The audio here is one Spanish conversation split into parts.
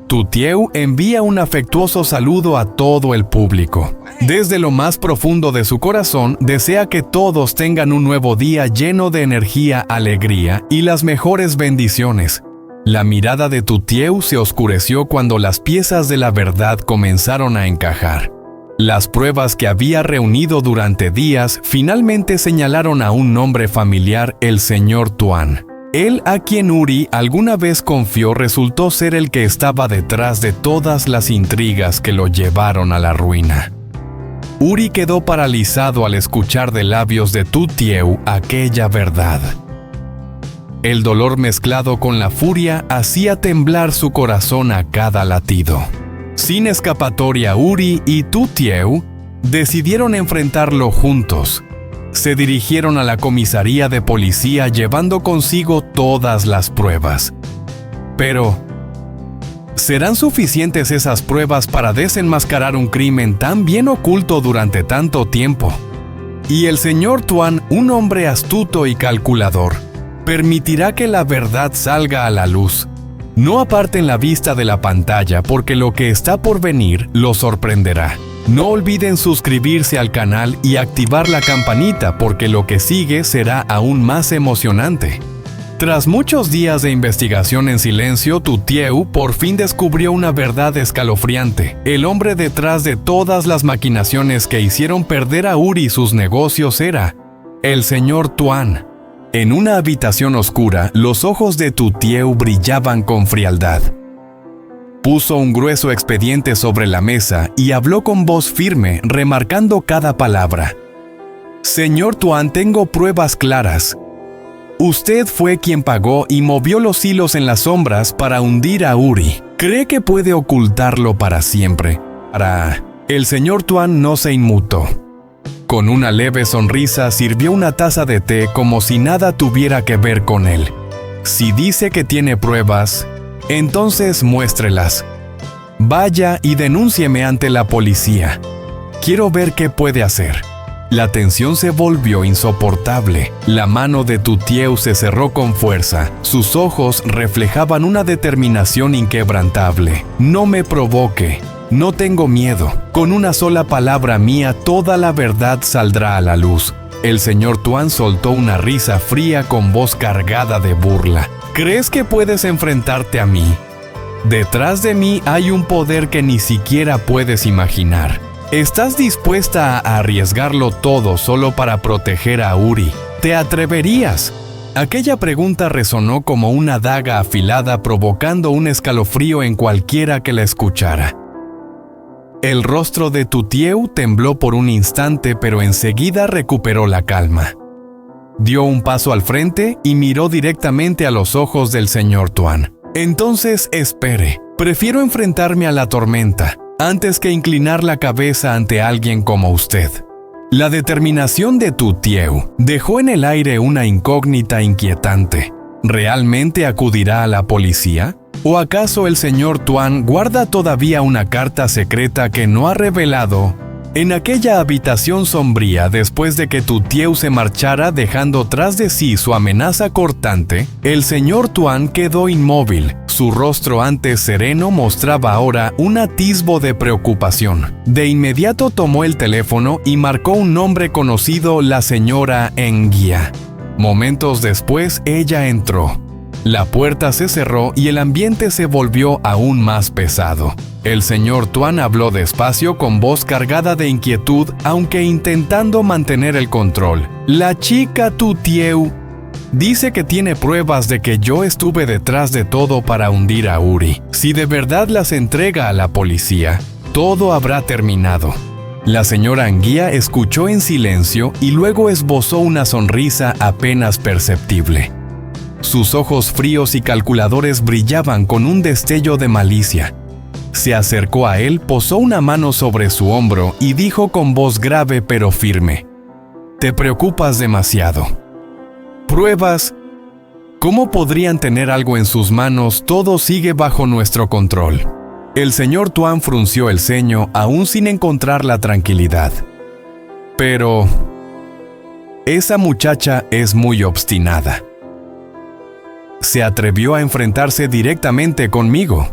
Tutieu envía un afectuoso saludo a todo el público. Desde lo más profundo de su corazón, desea que todos tengan un nuevo día lleno de energía, alegría y las mejores bendiciones. La mirada de Tutieu se oscureció cuando las piezas de la verdad comenzaron a encajar. Las pruebas que había reunido durante días finalmente señalaron a un nombre familiar, el señor Tuan. Él a quien Uri alguna vez confió resultó ser el que estaba detrás de todas las intrigas que lo llevaron a la ruina. Uri quedó paralizado al escuchar de labios de Tutieu aquella verdad. El dolor mezclado con la furia hacía temblar su corazón a cada latido. Sin escapatoria, Uri y Tutieu decidieron enfrentarlo juntos. Se dirigieron a la comisaría de policía llevando consigo todas las pruebas. Pero, ¿serán suficientes esas pruebas para desenmascarar un crimen tan bien oculto durante tanto tiempo? Y el señor Tuan, un hombre astuto y calculador, permitirá que la verdad salga a la luz. No aparten la vista de la pantalla porque lo que está por venir los sorprenderá. No olviden suscribirse al canal y activar la campanita porque lo que sigue será aún más emocionante. Tras muchos días de investigación en silencio, Tutieu por fin descubrió una verdad escalofriante. El hombre detrás de todas las maquinaciones que hicieron perder a Uri sus negocios era el señor Tuan. En una habitación oscura, los ojos de Tutieu brillaban con frialdad. Puso un grueso expediente sobre la mesa y habló con voz firme, remarcando cada palabra. «Señor Tuan, tengo pruebas claras. Usted fue quien pagó y movió los hilos en las sombras para hundir a Uri. ¿Cree que puede ocultarlo para siempre?» El señor Tuan no se inmutó. Con una leve sonrisa sirvió una taza de té como si nada tuviera que ver con él. «Si dice que tiene pruebas, entonces muéstrelas. Vaya y denúncieme ante la policía. Quiero ver qué puede hacer». La tensión se volvió insoportable. La mano de Tutieu se cerró con fuerza. Sus ojos reflejaban una determinación inquebrantable. «No me provoque. No tengo miedo. Con una sola palabra mía, toda la verdad saldrá a la luz». El señor Tuan soltó una risa fría con voz cargada de burla. «¿Crees que puedes enfrentarte a mí? Detrás de mí hay un poder que ni siquiera puedes imaginar. ¿Estás dispuesta a arriesgarlo todo solo para proteger a Uri? ¿Te atreverías?» Aquella pregunta resonó como una daga afilada, provocando un escalofrío en cualquiera que la escuchara. El rostro de Tutieu tembló por un instante, pero enseguida recuperó la calma. Dio un paso al frente y miró directamente a los ojos del señor Tuan. «Entonces espere. Prefiero enfrentarme a la tormenta antes que inclinar la cabeza ante alguien como usted». La determinación de Tutieu dejó en el aire una incógnita inquietante. ¿Realmente acudirá a la policía? ¿O acaso el señor Tuan guarda todavía una carta secreta que no ha revelado? En aquella habitación sombría, después de que Tutieu se marchara dejando tras de sí su amenaza cortante, el señor Tuan quedó inmóvil. Su rostro antes sereno mostraba ahora un atisbo de preocupación. De inmediato tomó el teléfono y marcó un nombre conocido: la señora Enguía. Momentos después, ella entró. La puerta se cerró y el ambiente se volvió aún más pesado. El señor Tuan habló despacio con voz cargada de inquietud, aunque intentando mantener el control. «La chica Tutieu dice que tiene pruebas de que yo estuve detrás de todo para hundir a Uri. Si de verdad las entrega a la policía, todo habrá terminado». La señora Enguía escuchó en silencio y luego esbozó una sonrisa apenas perceptible. Sus ojos fríos y calculadores brillaban con un destello de malicia. Se acercó a él, posó una mano sobre su hombro y dijo con voz grave pero firme: «Te preocupas demasiado. ¿Pruebas? ¿Cómo podrían tener algo en sus manos? Todo sigue bajo nuestro control». El señor Tuan frunció el ceño, aún sin encontrar la tranquilidad. «Pero esa muchacha es muy obstinada. Se atrevió a enfrentarse directamente conmigo.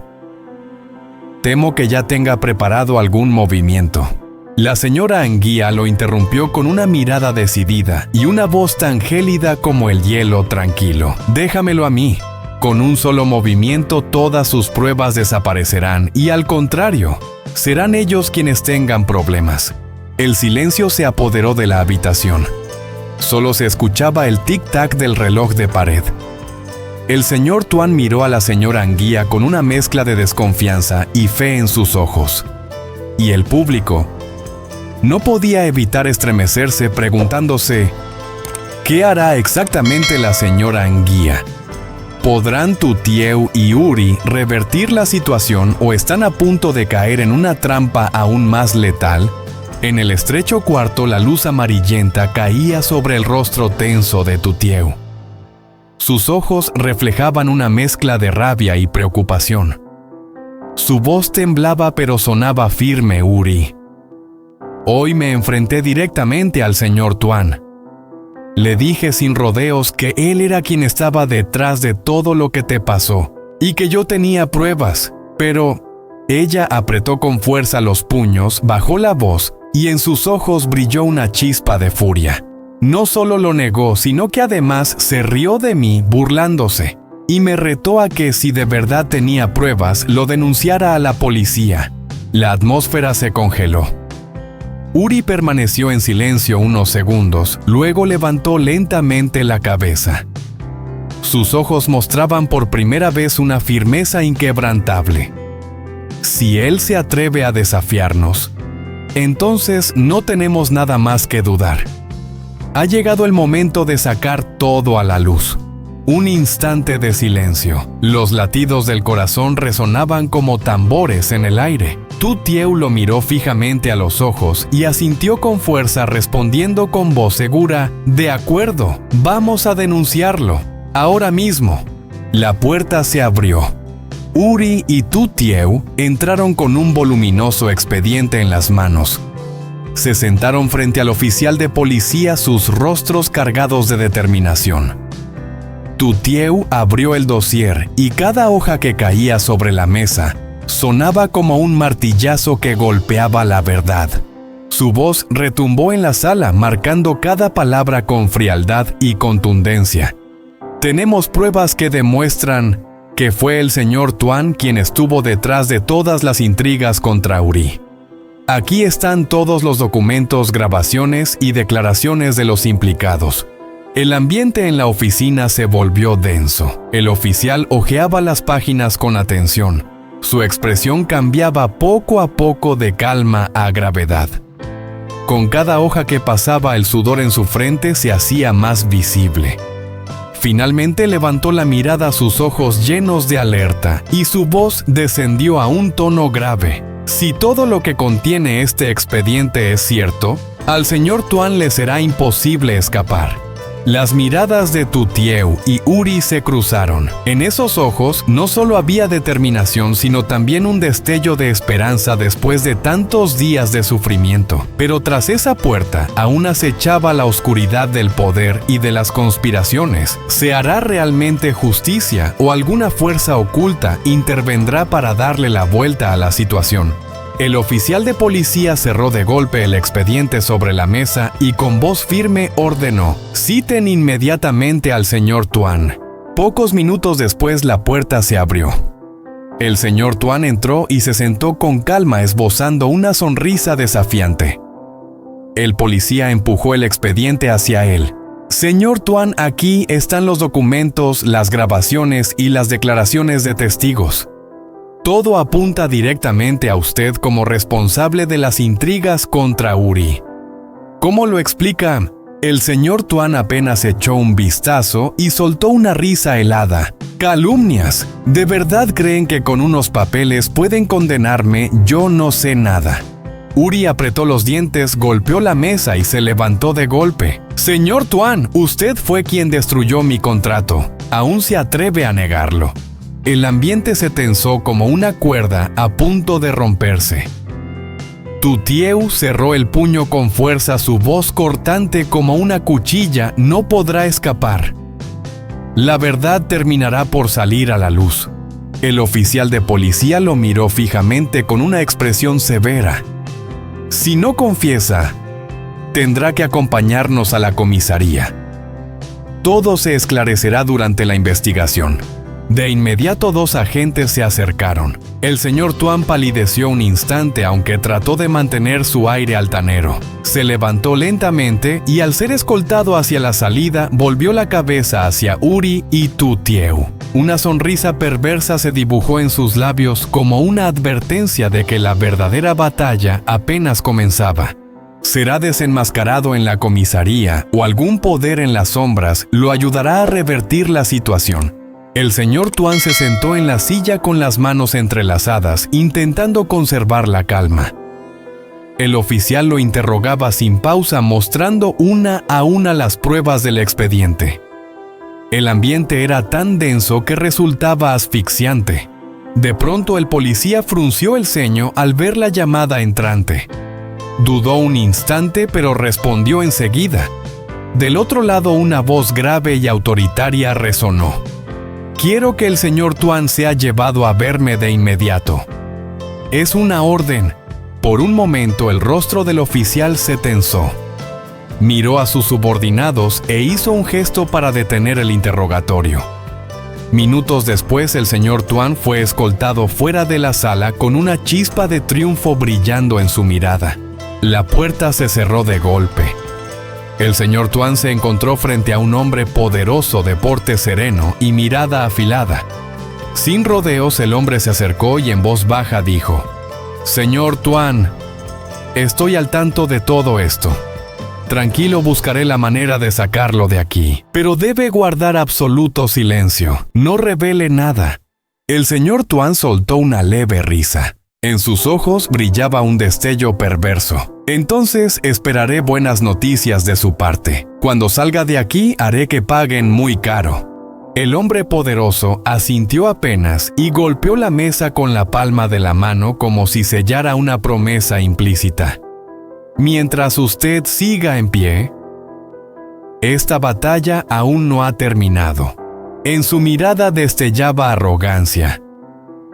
Temo que ya tenga preparado algún movimiento. La señora Anguía lo interrumpió con una mirada decidida y una voz tan gélida como el hielo tranquilo. Déjamelo a mí. Con un solo movimiento todas sus pruebas desaparecerán y al contrario, serán ellos quienes tengan problemas. El silencio se apoderó de la habitación. Solo se escuchaba el tic-tac del reloj de pared. El señor Tuan miró a la señora Anguía con una mezcla de desconfianza y fe en sus ojos. Y el público no podía evitar estremecerse preguntándose, ¿qué hará exactamente la señora Anguía? ¿Podrán Tutieu y Uri revertir la situación o están a punto de caer en una trampa aún más letal? En el estrecho cuarto la luz amarillenta caía sobre el rostro tenso de Tutieu. Sus ojos reflejaban una mezcla de rabia y preocupación. Su voz temblaba pero sonaba firme, Uri. Hoy me enfrenté directamente al señor Tuan. Le dije sin rodeos que él era quien estaba detrás de todo lo que te pasó y que yo tenía pruebas, pero ella apretó con fuerza los puños, bajó la voz y en sus ojos brilló una chispa de furia. No solo lo negó, sino que además se rió de mí burlándose y me retó a que si de verdad tenía pruebas, lo denunciara a la policía. La atmósfera se congeló. Uri permaneció en silencio unos segundos, luego levantó lentamente la cabeza. Sus ojos mostraban por primera vez una firmeza inquebrantable. Si él se atreve a desafiarnos, entonces no tenemos nada más que dudar. Ha llegado el momento de sacar todo a la luz. Un instante de silencio. Los latidos del corazón resonaban como tambores en el aire. Tutieu lo miró fijamente a los ojos y asintió con fuerza respondiendo con voz segura, «De acuerdo, vamos a denunciarlo, ahora mismo». La puerta se abrió. Uri y Tutieu entraron con un voluminoso expediente en las manos. Se sentaron frente al oficial de policía, sus rostros cargados de determinación. Tutieu abrió el dossier y cada hoja que caía sobre la mesa sonaba como un martillazo que golpeaba la verdad. Su voz retumbó en la sala, marcando cada palabra con frialdad y contundencia. Tenemos pruebas que demuestran que fue el señor Tuan quien estuvo detrás de todas las intrigas contra Uri. Aquí están todos los documentos, grabaciones y declaraciones de los implicados. El ambiente en la oficina se volvió denso. El oficial hojeaba las páginas con atención. Su expresión cambiaba poco a poco de calma a gravedad. Con cada hoja que pasaba, el sudor en su frente se hacía más visible. Finalmente levantó la mirada a sus ojos llenos de alerta y su voz descendió a un tono grave. Si todo lo que contiene este expediente es cierto, al señor Tuan le será imposible escapar. Las miradas de Tutieu y Uri se cruzaron. En esos ojos no solo había determinación, sino también un destello de esperanza después de tantos días de sufrimiento. Pero tras esa puerta aún acechaba la oscuridad del poder y de las conspiraciones. ¿Se hará realmente justicia o alguna fuerza oculta intervendrá para darle la vuelta a la situación? El oficial de policía cerró de golpe el expediente sobre la mesa y con voz firme ordenó: «Citen inmediatamente al señor Tuan». Pocos minutos después la puerta se abrió. El señor Tuan entró y se sentó con calma, esbozando una sonrisa desafiante. El policía empujó el expediente hacia él. «Señor Tuan, aquí están los documentos, las grabaciones y las declaraciones de testigos. Todo apunta directamente a usted como responsable de las intrigas contra Uri». ¿Cómo lo explica? El señor Tuan apenas echó un vistazo y soltó una risa helada. «Calumnias. ¿De verdad creen que con unos papeles pueden condenarme? Yo no sé nada». Uri apretó los dientes, golpeó la mesa y se levantó de golpe. «Señor Tuan, usted fue quien destruyó mi contrato. Aún se atreve a negarlo». El ambiente se tensó como una cuerda a punto de romperse. Tutieu cerró el puño con fuerza, su voz cortante como una cuchilla. «No podrá escapar. La verdad terminará por salir a la luz. El oficial de policía lo miró fijamente con una expresión severa. Si no confiesa, tendrá que acompañarnos a la comisaría. Todo se esclarecerá durante la investigación. De inmediato 2 agentes se acercaron. El señor Tuan palideció un instante, aunque trató de mantener su aire altanero. Se levantó lentamente y, al ser escoltado hacia la salida, volvió la cabeza hacia Uri y Tu Tieu. Una sonrisa perversa se dibujó en sus labios como una advertencia de que la verdadera batalla apenas comenzaba. Será desenmascarado en la comisaría o algún poder en las sombras lo ayudará a revertir la situación. El señor Tuan se sentó en la silla con las manos entrelazadas, intentando conservar la calma. El oficial lo interrogaba sin pausa, mostrando una a una las pruebas del expediente. El ambiente era tan denso que resultaba asfixiante. De pronto el policía frunció el ceño al ver la llamada entrante. Dudó un instante, pero respondió enseguida. Del otro lado, una voz grave y autoritaria resonó. Quiero que el señor Tuan sea llevado a verme de inmediato. Es una orden. Por un momento el rostro del oficial se tensó. Miró a sus subordinados e hizo un gesto para detener el interrogatorio. Minutos después, el señor Tuan fue escoltado fuera de la sala con una chispa de triunfo brillando en su mirada. La puerta se cerró de golpe. El señor Tuan se encontró frente a un hombre poderoso de porte sereno y mirada afilada. Sin rodeos, el hombre se acercó y en voz baja dijo: «Señor Tuan, estoy al tanto de todo esto. Tranquilo, buscaré la manera de sacarlo de aquí. Pero debe guardar absoluto silencio. No revele nada». El señor Tuan soltó una leve risa. En sus ojos brillaba un destello perverso. «Entonces esperaré buenas noticias de su parte. Cuando salga de aquí haré que paguen muy caro». El hombre poderoso asintió apenas y golpeó la mesa con la palma de la mano como si sellara una promesa implícita. «Mientras usted siga en pie, esta batalla aún no ha terminado». En su mirada destellaba arrogancia.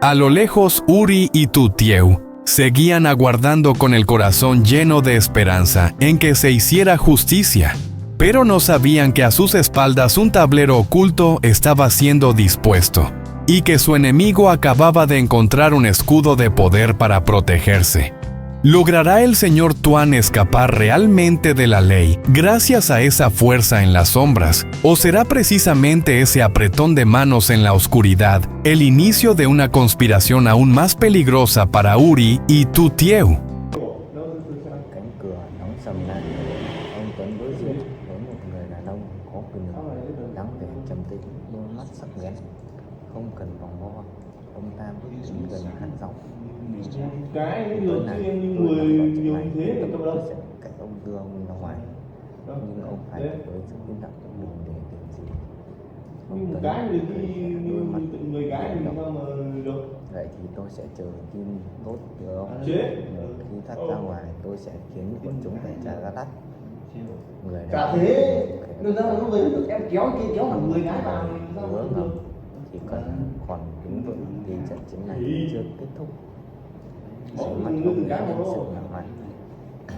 A lo lejos, Uri y Tu Tieu seguían aguardando con el corazón lleno de esperanza en que se hiciera justicia, pero no sabían que a sus espaldas un tablero oculto estaba siendo dispuesto y que su enemigo acababa de encontrar un escudo de poder para protegerse. ¿Logrará el señor Tuan escapar realmente de la ley gracias a esa fuerza en las sombras? ¿O será precisamente ese apretón de manos en la oscuridad el inicio de una conspiración aún más peligrosa para Uri y Tu Tieu? Cánh cửa đóng sầm lại, ông Tuấn đối diện với một người đàn ông có quyền lực, dáng vẻ trầm tĩnh, đôi mắt sắc bén, không cần vòng vo, ông ta bước đến gần hắn giọng: cái tối nay tôi làm vợ chồng này, tôi sẽ cậy ông đưa ông ra ngoài, nhưng ông phải tuyệt đối giữ im lặng đừng để điều gì. Ông Tuấn cái thì cười khẽ, đôi mắt người cái thì động. sao mà được. Vậy thì tôi sẽ chờ tin tốt từ ông. Chết. Khi thoát ra ngoài, tôi sẽ khiến bọn chúng phải trả giá đắt. Người Cả đàn thế, ông người ta nó về được em kéo kia kéo hẳn 10 cái vào thì sao hứa mà ngầm được. chỉ cần còn đứng vững thì trận chiến này chưa kết thúc. Mỗi Ánh mắt người ông từng cái hiện một sự thôi. ngạo mạn.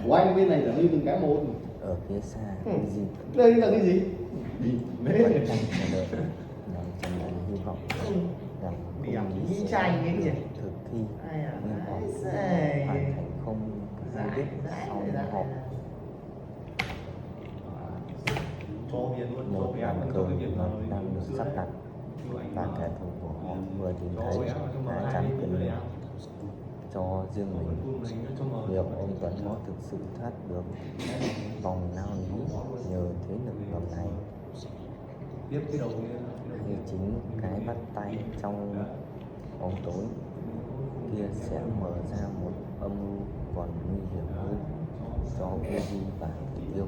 Của anh bên này là như từng cái một. Ở phía xa, cái gì Đây là cái gì? vẫn đang chờ đợi, đang tràn đầy hy vọng rằng không Nghĩ trai cái gì? thực thi Ai à? nhưng họ Ai hoàn thành không hay biết sau họp. Một bàn cờ ngầm đang được sắp đặt và kẻ thù của họ vừa tìm thấy lá chắn quyền lực cho riêng mình. Liệu ông Tuấn có thực sự thoát được vòng lao lý nhờ thế lực ngầm này, hay chính cái bắt tay trong bóng tối kia sẽ mở ra một âm mưu còn nguy hiểm hơn cho Uzi và Tiêu?